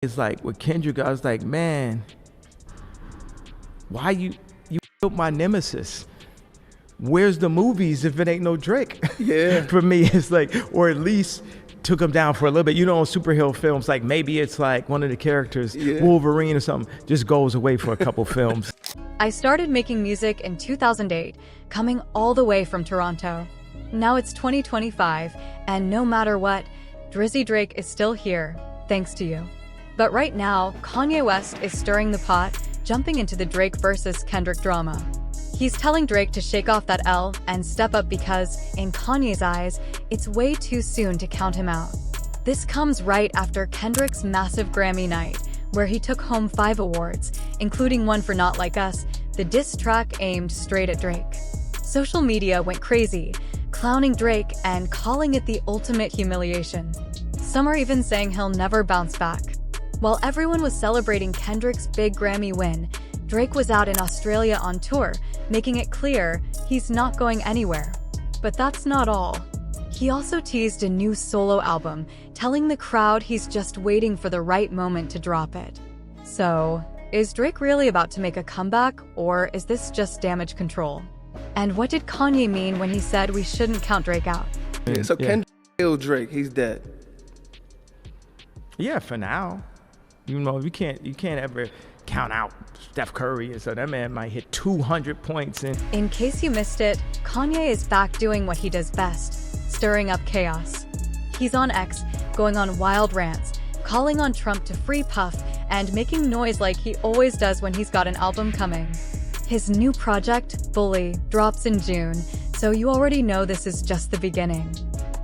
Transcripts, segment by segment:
It's like with Kendrick, I was like, man, why you killed my nemesis? Where's the movies if it ain't no Drake? Yeah. For me, it's like, or at least took him down for a little bit. You know, in superhero films, like maybe it's like one of the characters, Wolverine or something, just goes away for a couple films. I started making music in 2008, coming all the way from Toronto. Now it's 2025, and no matter what, Drizzy Drake is still here, thanks to you. But right now, Kanye West is stirring the pot, jumping into the Drake versus Kendrick drama. He's telling Drake to shake off that L and step up because, in Kanye's eyes, it's way too soon to count him out. This comes right after Kendrick's massive Grammy night, where he took home 5 awards, including one for Not Like Us, the diss track aimed straight at Drake. Social media went crazy, clowning Drake and calling it the ultimate humiliation. Some are even saying he'll never bounce back. While everyone was celebrating Kendrick's big Grammy win, Drake was out in Australia on tour, making it clear he's not going anywhere. But that's not all. He also teased a new solo album, telling the crowd he's just waiting for the right moment to drop it. So, is Drake really about to make a comeback, or is this just damage control? And what did Kanye mean when he said we shouldn't count Drake out? Yeah, so Kendrick killed Drake, he's dead. Yeah, for now. You know, you can't ever count out Steph Curry, and so that man might hit 200 points. In case you missed it, Kanye is back doing what he does best, stirring up chaos. He's on X, going on wild rants, calling on Trump to free Puff, and making noise like he always does when he's got an album coming. His new project, Bully, drops in June, so you already know this is just the beginning.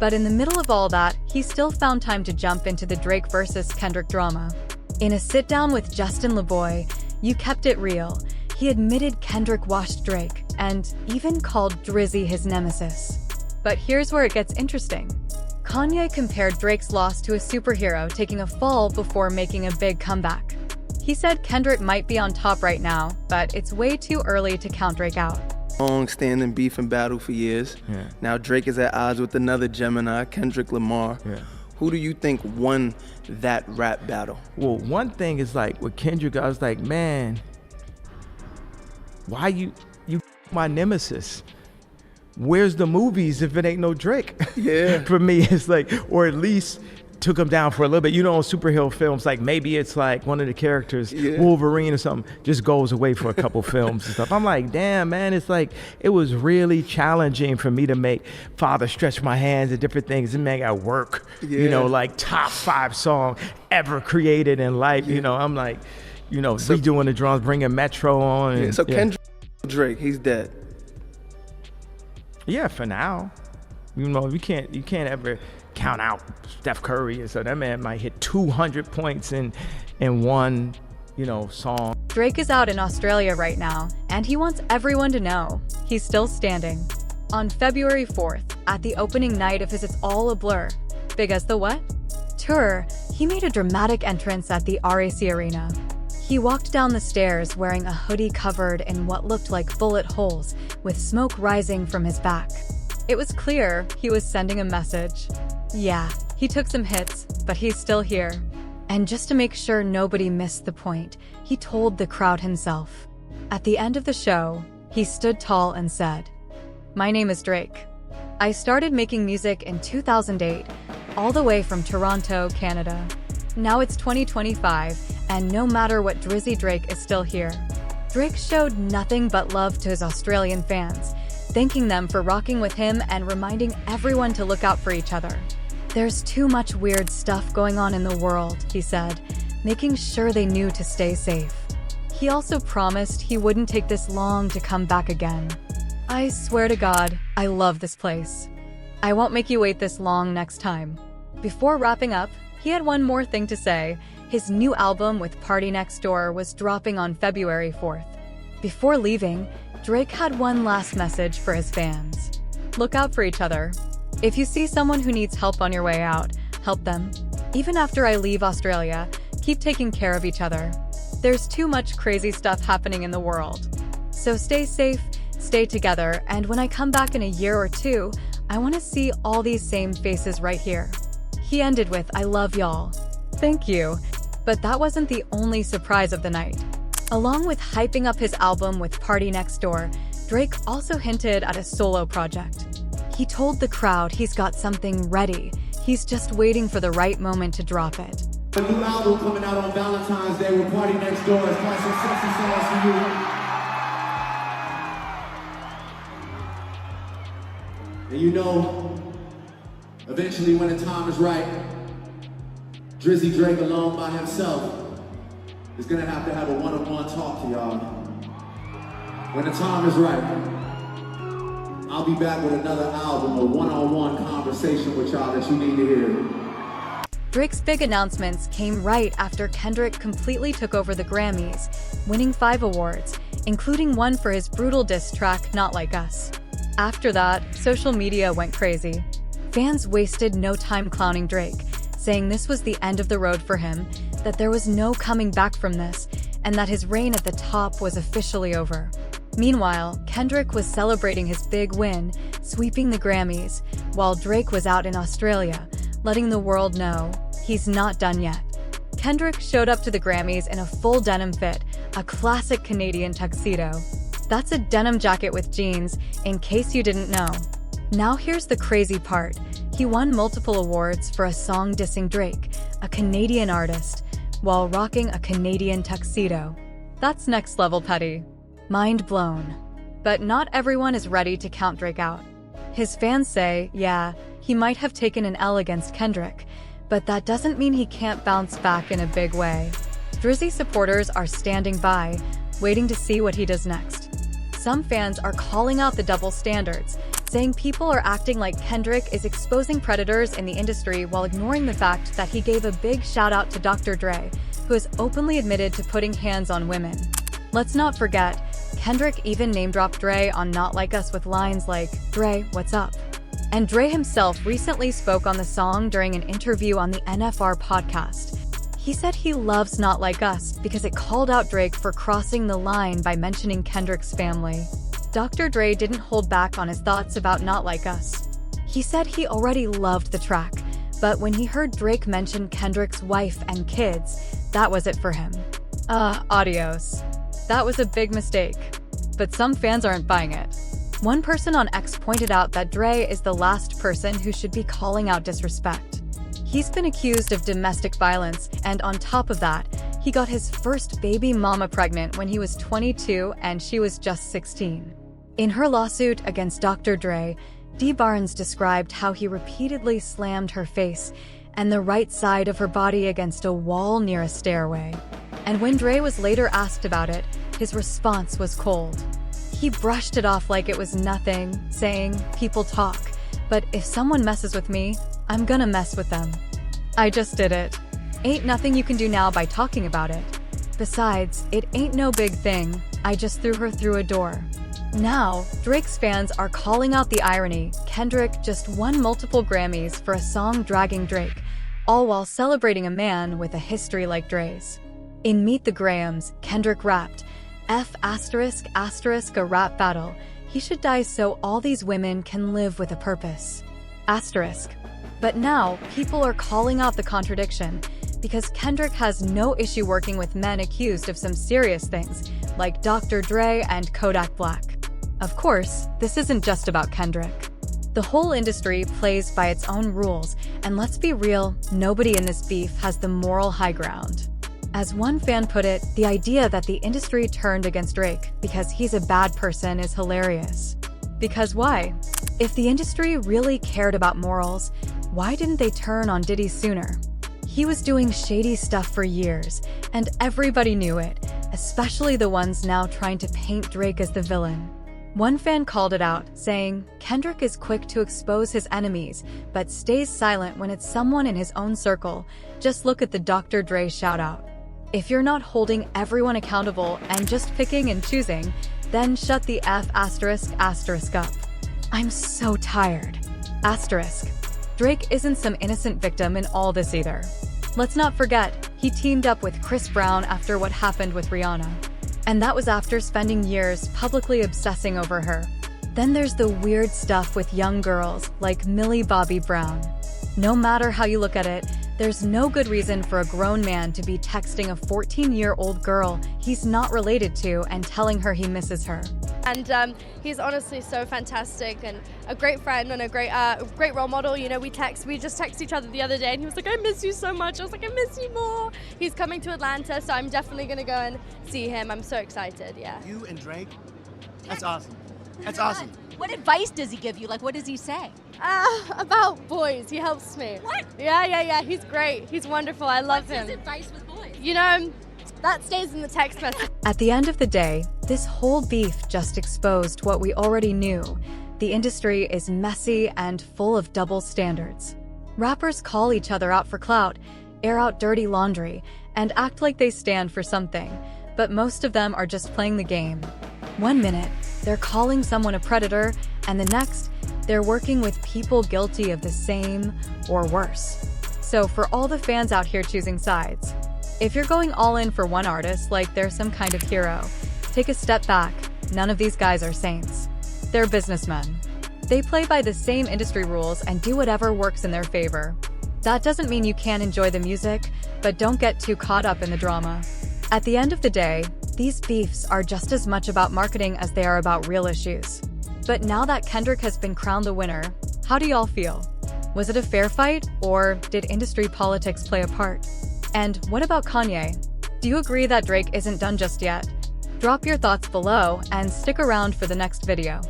But in the middle of all that, he still found time to jump into the Drake versus Kendrick drama. In a sit-down with Justin LeBoy, You Kept It Real, he admitted Kendrick washed Drake and even called Drizzy his nemesis. But here's where it gets interesting. Kanye compared Drake's loss to a superhero taking a fall before making a big comeback. He said Kendrick might be on top right now, but it's way too early to count Drake out. Long-standing beef and battle for years. Yeah. Now Drake is at odds with another Gemini, Kendrick Lamar. Yeah. Who do you think won that rap battle? Well, one thing is like with Kendrick, I was like, man, why you my nemesis? Where's the movies if it ain't no Drake? Yeah. For me, it's like, or at least took him down for a little bit. You know, in superhero films, like maybe it's like one of the characters, Wolverine or something, just goes away for a couple films and stuff. I'm like, damn, man, it's like, it was really challenging for me to make Father Stretch My Hands and different things. And man, got work, you know, like top 5 song ever created in life. You know, I'm like, you know, redoing the drums, bringing Metro on. And, so Kendrick Drake, he's dead. Yeah, for now. You know, you can't ever count out Steph Curry, and so that man might hit 200 points in one, you know, song. Drake is out in Australia right now, and he wants everyone to know he's still standing. On February 4th, at the opening night of his It's All a Blur, Big as the What? Tour, he made a dramatic entrance at the RAC Arena. He walked down the stairs wearing a hoodie covered in what looked like bullet holes, with smoke rising from his back. It was clear he was sending a message. Yeah, he took some hits, but he's still here. And just to make sure nobody missed the point, he told the crowd himself. At the end of the show, he stood tall and said, "My name is Drake. I started making music in 2008, all the way from Toronto, Canada. Now it's 2025, and no matter what, Drizzy Drake is still here." Drake showed nothing but love to his Australian fans, thanking them for rocking with him and reminding everyone to look out for each other. "There's too much weird stuff going on in the world," he said, making sure they knew to stay safe. He also promised he wouldn't take this long to come back again. "I swear to God, I love this place. I won't make you wait this long next time." Before wrapping up, he had one more thing to say. His new album with Party Next Door was dropping on February 4th. Before leaving, Drake had one last message for his fans. Look out for each other. If you see someone who needs help on your way out, help them. Even after I leave Australia, keep taking care of each other. There's too much crazy stuff happening in the world. So stay safe, stay together, and when I come back in a year or 2, I want to see all these same faces right here. He ended with, "I love y'all. Thank you." But that wasn't the only surprise of the night. Along with hyping up his album with Party Next Door, Drake also hinted at a solo project. He told the crowd he's got something ready. He's just waiting for the right moment to drop it. A new album coming out on Valentine's Day with Party Next Door. It's called Some Sexy Songs for You. And you know, eventually when the time is right, Drizzy Drake alone by himself is gonna have to have a one-on-one talk to y'all. When the time is right, I'll be back with another album, a one-on-one conversation with y'all that you need to hear. Drake's big announcements came right after Kendrick completely took over the Grammys, winning 5 awards, including one for his brutal diss track, Not Like Us. After that, social media went crazy. Fans wasted no time clowning Drake, saying this was the end of the road for him, that there was no coming back from this, and that his reign at the top was officially over. Meanwhile, Kendrick was celebrating his big win, sweeping the Grammys, while Drake was out in Australia, letting the world know he's not done yet. Kendrick showed up to the Grammys in a full denim fit, a classic Canadian tuxedo. That's a denim jacket with jeans, in case you didn't know. Now here's the crazy part. He won multiple awards for a song dissing Drake, a Canadian artist, while rocking a Canadian tuxedo. That's next level petty. Mind blown. But not everyone is ready to count Drake out. His fans say, yeah, he might have taken an L against Kendrick, but that doesn't mean he can't bounce back in a big way. Drizzy supporters are standing by, waiting to see what he does next. Some fans are calling out the double standards, saying people are acting like Kendrick is exposing predators in the industry while ignoring the fact that he gave a big shout out to Dr. Dre, who has openly admitted to putting hands on women. Let's not forget, Kendrick even name-dropped Dre on Not Like Us with lines like, "Dre, what's up?" And Dre himself recently spoke on the song during an interview on the NFR podcast. He said he loves Not Like Us because it called out Drake for crossing the line by mentioning Kendrick's family. Dr. Dre didn't hold back on his thoughts about Not Like Us. He said he already loved the track, but when he heard Drake mention Kendrick's wife and kids, that was it for him. Adios. That was a big mistake. But some fans aren't buying it. One person on X pointed out that Dre is the last person who should be calling out disrespect. He's been accused of domestic violence, and on top of that, he got his first baby mama pregnant when he was 22 and she was just 16. In her lawsuit against Dr. Dre, Dee Barnes described how he repeatedly slammed her face and the right side of her body against a wall near a stairway. And when Dre was later asked about it, his response was cold. He brushed it off like it was nothing, saying, "People talk, but if someone messes with me, I'm gonna mess with them. I just did it. Ain't nothing you can do now by talking about it. Besides, it ain't no big thing. I just threw her through a door." Now, Drake's fans are calling out the irony. Kendrick just won multiple Grammys for a song dragging Drake, all while celebrating a man with a history like Dre's. In Meet the Grahams, Kendrick rapped, "F*** a rap battle. He should die so all these women can live with a purpose." Asterisk. But now, people are calling out the contradiction, because Kendrick has no issue working with men accused of some serious things, like Dr. Dre and Kodak Black. Of course, this isn't just about Kendrick. The whole industry plays by its own rules, and let's be real, nobody in this beef has the moral high ground. As one fan put it, the idea that the industry turned against Drake because he's a bad person is hilarious. Because why? If the industry really cared about morals, why didn't they turn on Diddy sooner? He was doing shady stuff for years, and everybody knew it, especially the ones now trying to paint Drake as the villain. One fan called it out, saying, "Kendrick is quick to expose his enemies, but stays silent when it's someone in his own circle. Just look at the Dr. Dre shout-out. If you're not holding everyone accountable and just picking and choosing, then shut the F*** up. I'm so tired. Asterisk. Drake isn't some innocent victim in all this either. Let's not forget, he teamed up with Chris Brown after what happened with Rihanna. And that was after spending years publicly obsessing over her. Then there's the weird stuff with young girls like Millie Bobby Brown. No matter how you look at it, There's no good reason for a grown man to be texting a 14-year-old girl he's not related to and telling her he misses her. And he's honestly so fantastic and a great friend and a great role model. You know, we just texted each other the other day and he was like, I miss you so much. I was like, I miss you more. He's coming to Atlanta, so I'm definitely gonna go and see him. I'm so excited, yeah. You and Drake? That's awesome. That's awesome. What advice does he give you? Like, what does he say? About boys, he helps me. What? Yeah, he's great. He's wonderful, I love him. What's his advice with boys? You know, that stays in the text message. At the end of the day, this whole beef just exposed what we already knew. The industry is messy and full of double standards. Rappers call each other out for clout, air out dirty laundry, and act like they stand for something, but most of them are just playing the game. One minute, they're calling someone a predator, and the next, they're working with people guilty of the same or worse. So for all the fans out here choosing sides, if you're going all in for one artist like they're some kind of hero, take a step back. None of these guys are saints. They're businessmen. They play by the same industry rules and do whatever works in their favor. That doesn't mean you can't enjoy the music, but don't get too caught up in the drama. At the end of the day, these beefs are just as much about marketing as they are about real issues. But now that Kendrick has been crowned the winner, how do y'all feel? Was it a fair fight, or did industry politics play a part? And what about Kanye? Do you agree that Drake isn't done just yet? Drop your thoughts below and stick around for the next video.